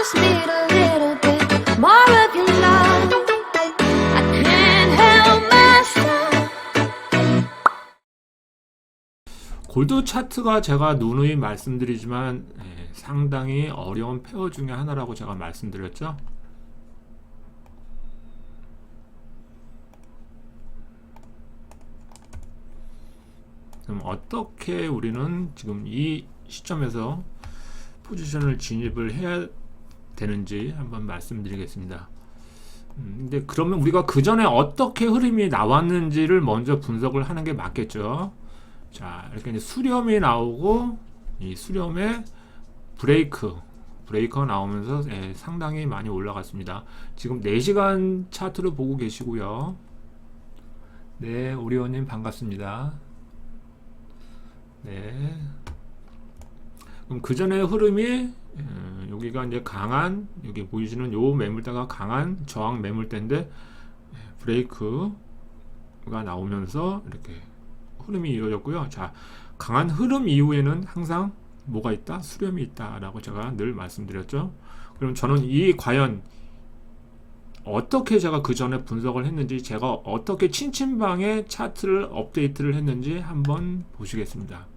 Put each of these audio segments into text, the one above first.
just need a little bit more of your love. I can't help myself. 골드 차트가 제가 누누이 말씀드리지만 상당히 어려운 페어 중에 하나라고 제가 말씀드렸죠. 그럼 어떻게 우리는 지금 이 시점에서 포지션을 진입을 해야 되는지 한번 말씀드리겠습니다. 근데 그러면 우리가 그 전에 어떻게 흐름이 나왔는지를 먼저 분석을 하는 게 맞겠죠. 자, 이렇게 이제 수렴이 나오고 이 수렴에 브레이크가 나오면서 상당히 많이 올라갔습니다. 지금 4시간 차트로 보고 계시고요. 네, 오리온님 반갑습니다. 네. 그럼 그 전에 흐름이 여기가 이제 강한, 여기 보이시는 요 매물대가 강한 저항 매물대인데 브레이크가 나오면서 이렇게 흐름이 이루어졌고요. 자, 강한 흐름 이후에는 항상 뭐가 있다? 수렴이 있다라고 제가 늘 말씀드렸죠. 그럼 저는 과연 어떻게 제가 그 전에 분석을 했는지, 제가 어떻게 친친방에 차트를 업데이트를 했는지 한번 보시겠습니다.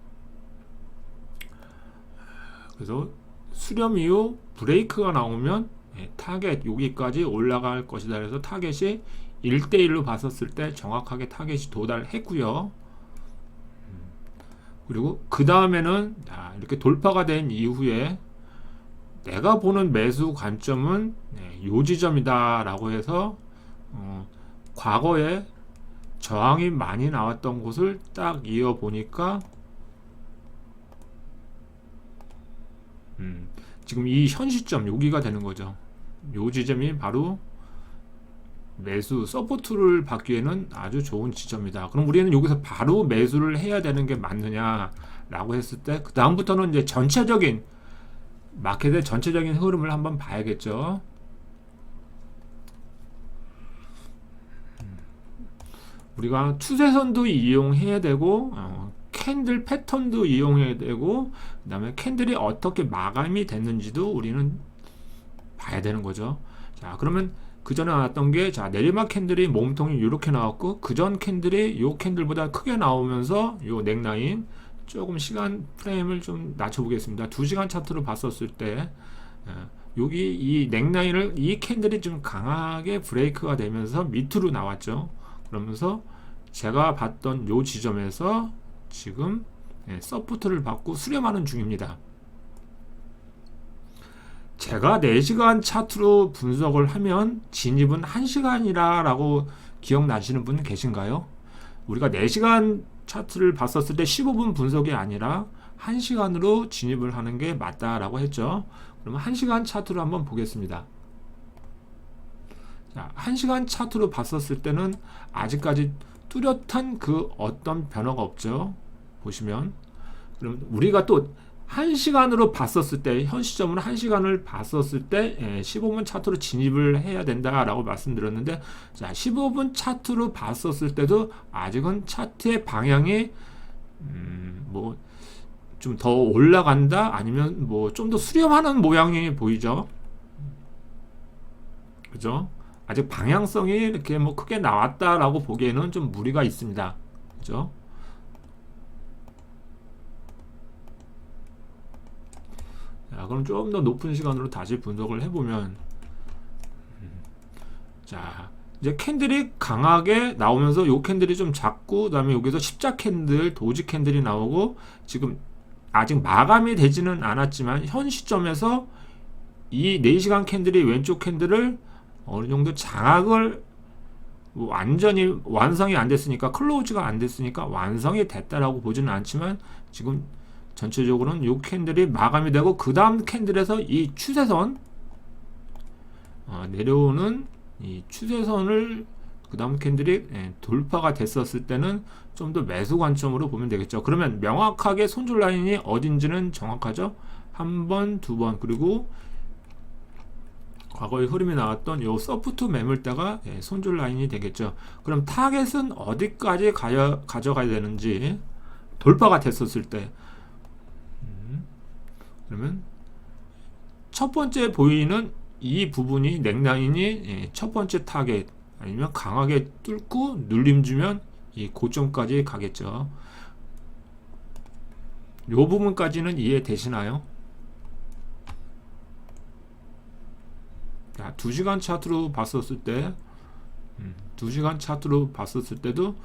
그래서 수렴 이후 브레이크가 나오면 타겟 여기까지 올라갈 것이다. 그래서 타겟이 1대1로 봤었을 때 정확하게 타겟이 도달했고요. 그리고 그 다음에는 이렇게 돌파가 된 이후에 내가 보는 매수 관점은 요 지점이다 라고 해서 과거에 저항이 많이 나왔던 곳을 딱 이어 보니까 지금 이 현 시점 여기가 되는 거죠. 요 지점이 바로 매수 서포트를 받기에는 아주 좋은 지점이다. 그럼 우리는 여기서 바로 매수를 해야 되는 게 맞느냐 라고 했을 때 그 다음부터는 이제 전체적인 마켓의 전체적인 흐름을 한번 봐야겠죠. 우리가 추세선도 이용해야 되고 캔들 패턴도 이용해야 되고, 그 다음에 캔들이 어떻게 마감이 됐는지도 우리는 봐야 되는 거죠. 자, 그러면 그 전에 나왔던 게, 자, 내리막 캔들이 몸통이 이렇게 나왔고, 그 전 캔들이 요 캔들보다 크게 나오면서 요 넥라인 조금 시간 프레임을 좀 낮춰 보겠습니다. 2시간 차트로 봤었을 때 여기 이 넥라인을 이 캔들이 좀 강하게 브레이크가 되면서 밑으로 나왔죠. 그러면서 제가 봤던 요 지점에서 지금 서포트를 받고 수렴하는 중입니다. 제가 4시간 차트로 분석을 하면 진입은 1시간이라 라고 기억나시는 분 계신가요? 우리가 4시간 차트를 봤었을 때 15분 분석이 아니라 1시간으로 진입을 하는 게 맞다라고 했죠. 그러면 1시간 차트로 한번 보겠습니다. 자, 1시간 차트로 봤었을 때는 아직까지 뚜렷한 그 어떤 변화가 없죠. 보시면. 그럼 우리가 또 1시간으로 봤었을 때, 현 시점으로 1시간을 봤었을 때 15분 차트로 진입을 해야 된다라고 말씀드렸는데, 자, 15분 차트로 봤었을 때도 아직은 차트의 방향이 뭐 좀 더 올라간다 아니면 뭐 좀 더 수렴하는 모양이 보이죠. 그죠? 아직 방향성이 이렇게 뭐 크게 나왔다라고 보기에는 좀 무리가 있습니다. 그죠? 자, 그럼 좀 더 높은 시간으로 다시 분석을 해보면, 자, 이제 캔들이 강하게 나오면서 요 캔들이 좀 작고, 그 다음에 여기서 십자 캔들, 도지 캔들이 나오고, 지금 아직 마감이 되지는 않았지만 현 시점에서 이 4시간 캔들이 왼쪽 캔들을 어느 정도 장악을 완전히 완성이 안 됐으니까, 클로즈가 안 됐으니까 완성이 됐다라고 보지는 않지만, 지금 전체적으로는 이 캔들이 마감이 되고, 그 다음 캔들에서 이 추세선 내려오는 이 추세선을 그 다음 캔들이 돌파가 됐었을 때는 좀 더 매수 관점으로 보면 되겠죠. 그러면 명확하게 손절 라인이 어딘지는 정확하죠. 한 번, 두 번, 그리고 과거의 흐름이 나왔던 요 서포트 매물대가 손절 라인이 되겠죠. 그럼 타겟은 어디까지 가져가야 되는지, 돌파가 됐었을 때, 그러면 첫 번째 보이는 이 부분이 넥라인이 첫 번째 타겟 아니면 강하게 뚫고 눌림 주면 이 고점까지 가겠죠. 이 부분까지는 이해되시나요? 자, 2시간 차트로 봤었을 때 2시간 차트로 봤었을 때도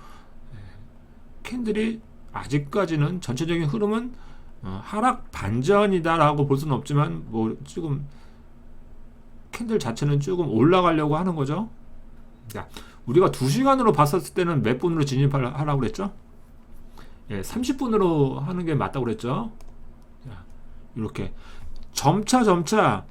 캔들이 아직까지는 전체적인 흐름은 하락 반전이다 라고 볼 수는 없지만 뭐 조금 캔들 자체는 조금 올라가려고 하는 거죠. 자, 우리가 2시간으로 봤었을 때는 몇 분으로 진입하라고 그랬죠? 30분으로 하는 게 맞다고 그랬죠? 자, 이렇게 점차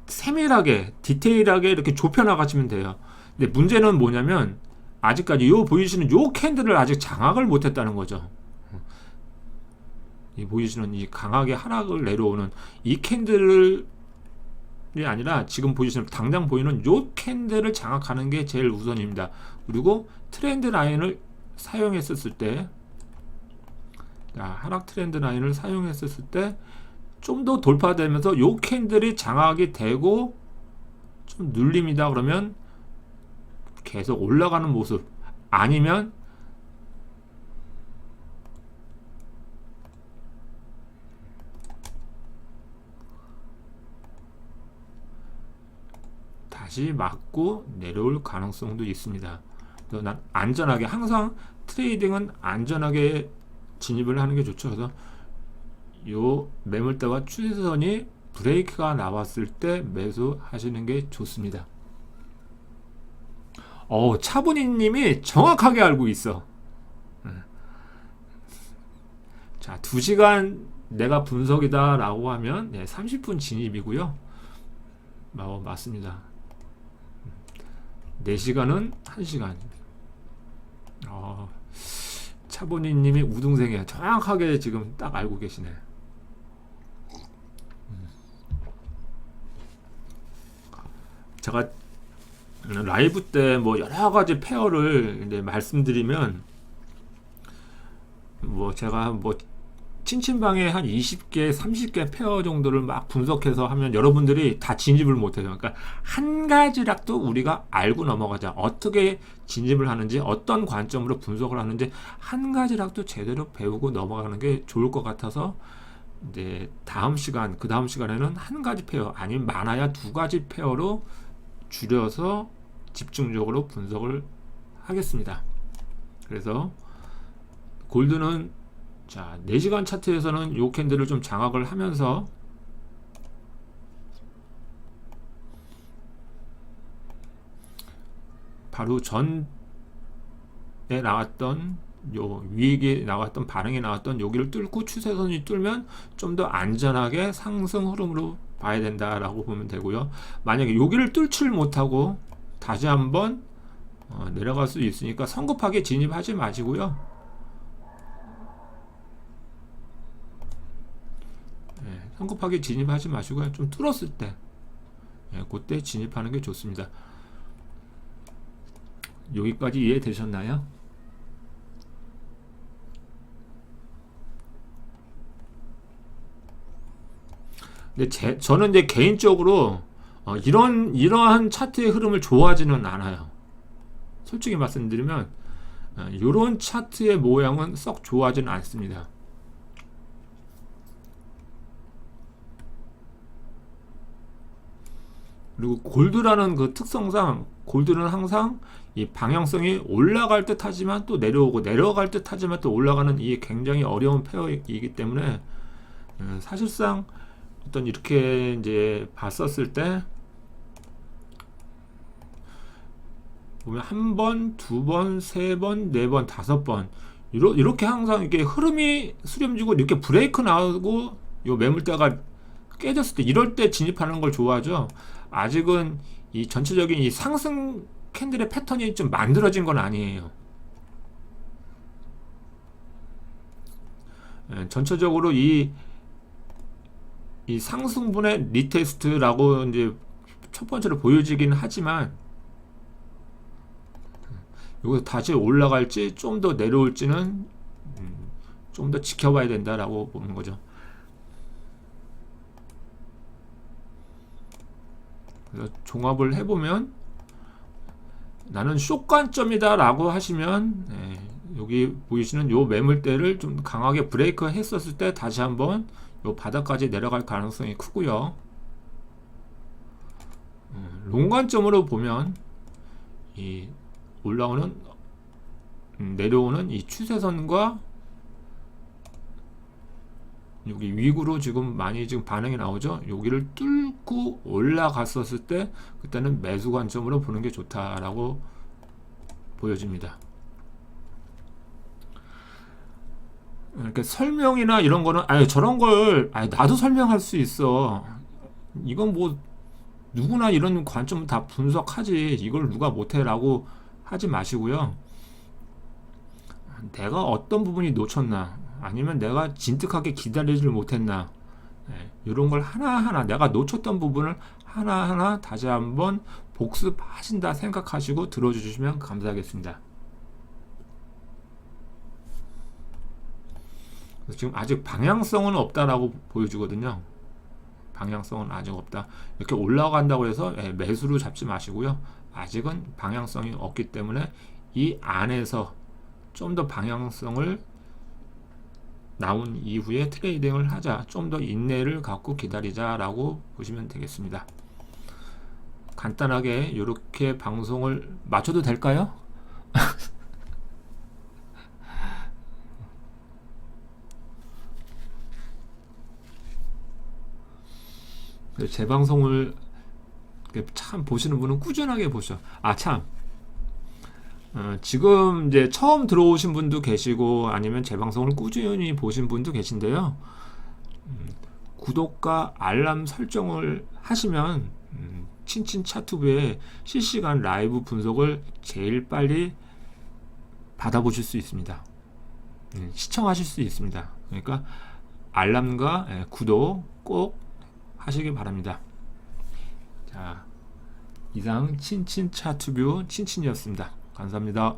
세밀하게 디테일하게 이렇게 좁혀 나가시면 돼요. 근데 문제는 뭐냐면 아직까지 요 보이시는 요 캔들을 아직 장악을 못 했다는 거죠. 이 보이시는 이 강하게 하락을 내려오는 이 캔들이 아니라 지금 보이시는 당장 보이는 요 캔들을 장악하는 게 제일 우선입니다. 그리고 트렌드 라인을 사용했었을 때, 자, 하락 트렌드 라인을 사용했었을 때 좀 더 돌파되면서 요 캔들이 장악이 되고 좀 눌립니다. 그러면 계속 올라가는 모습, 아니면 다시 맞고 내려올 가능성도 있습니다. 난 안전하게, 항상 트레이딩은 안전하게 진입을 하는 게 좋죠. 그래서 요 매물대와 추세선이 브레이크가 나왔을 때 매수하시는 게 좋습니다. 차분이님이 정확하게 알고 있어. 자, 2시간 내가 분석이다 라고 하면 30분 진입이고요. 맞습니다. 4시간은 1시간. 차분이님이 우등생이야. 정확하게 지금 딱 알고 계시네. 제가 라이브 때 뭐 여러 가지 페어를 이제 말씀드리면 뭐 제가 뭐 찐친방에 한 20개, 30개 페어 정도를 막 분석해서 하면 여러분들이 다 진입을 못해요. 그러니까 한 가지라도 우리가 알고 넘어가자. 어떻게 진입을 하는지, 어떤 관점으로 분석을 하는지 한 가지라도 제대로 배우고 넘어가는 게 좋을 것 같아서 이제 다음 시간, 그 다음 시간에는 한 가지 페어 아니면 많아야 2가지 페어로 줄여서 집중적으로 분석을 하겠습니다. 그래서 골드는 자, 4시간 차트에서는 요 캔들을 좀 장악을 하면서 바로 전에 나왔던 요 위에 나왔던 반응이 나왔던 여기를 뚫고 추세선이 뚫면 좀 더 안전하게 상승 흐름으로 봐야 된다라고 보면 되고요. 만약에 여기를 뚫질 못하고 다시 한번 내려갈 수 있으니까 성급하게 진입하지 마시고요. 성급하게 진입하지 마시고요. 좀 뚫었을 때 그때 진입하는 게 좋습니다. 여기까지 이해되셨나요? 근데 저는 이제 개인적으로 이러한 차트의 흐름을 좋아하지는 않아요. 솔직히 말씀드리면 이런 차트의 모양은 썩 좋아하지는 않습니다. 그리고 골드라는 그 특성상 골드는 항상 이 방향성이 올라갈 듯 하지만 또 내려오고 내려갈 듯 하지만 또 올라가는 이 굉장히 어려운 페어이기 때문에 사실상 어떤 이렇게 이제 봤었을 때 보면 한 번, 두 번, 세 번, 네 번, 다섯 번 이렇게 항상 이렇게 흐름이 수렴지고 이렇게 브레이크 나오고 요 매물대가 깨졌을 때 이럴 때 진입하는 걸 좋아하죠. 아직은 이 전체적인 이 상승 캔들의 패턴이 좀 만들어진 건 아니에요. 전체적으로 이 상승분의 리테스트라고 이제 첫 번째로 보여지긴 하지만 여기서 다시 올라갈지 좀 더 내려올지는 좀 더 지켜봐야 된다라고 보는 거죠. 그래서 종합을 해보면 나는 숏관점이다 라고 하시면 여기 보이시는 요 매물대를 좀 강하게 브레이크 했었을 때 다시 한번 요 바닥까지 내려갈 가능성이 크고요. 롱관점으로 보면 이 올라오는 내려오는 이 추세선과 여기 위구로 지금 많이 지금 반응이 나오죠. 여기를 뚫고 올라갔었을 때 그때는 매수 관점으로 보는 게 좋다라고 보여집니다. 이렇게 설명이나 이런 거는 저런 걸 나도 설명할 수 있어. 이건 뭐 누구나 이런 관점 다 분석하지. 이걸 누가 못해라고 하지 마시고요. 내가 어떤 부분이 놓쳤나, 아니면 내가 진득하게 기다리질 못했나, 이런 걸 하나하나 내가 놓쳤던 부분을 하나하나 다시 한번 복습하신다 생각하시고 들어주시면 감사하겠습니다. 지금 아직 방향성은 없다라고 보여주거든요. 방향성은 아직 없다. 이렇게 올라간다고 해서 매수로 잡지 마시고요. 아직은 방향성이 없기 때문에 이 안에서 좀 더 방향성을 나온 이후에 트레이딩을 하자, 좀 더 인내를 갖고 기다리자 라고 보시면 되겠습니다. 간단하게 이렇게 방송을 마쳐도 될까요? 제 방송을 참 보시는 분은 꾸준하게 보셔. 지금 이제 처음 들어오신 분도 계시고 아니면 제 방송을 꾸준히 보신 분도 계신데요. 구독과 알람 설정을 하시면 친친 차트부의 실시간 라이브 분석을 제일 빨리 받아보실 수 있습니다. 시청하실 수 있습니다. 그러니까 알람과 구독 꼭 하시기 바랍니다. 자, 이상 친친 차트뷰 친친이었습니다. 감사합니다.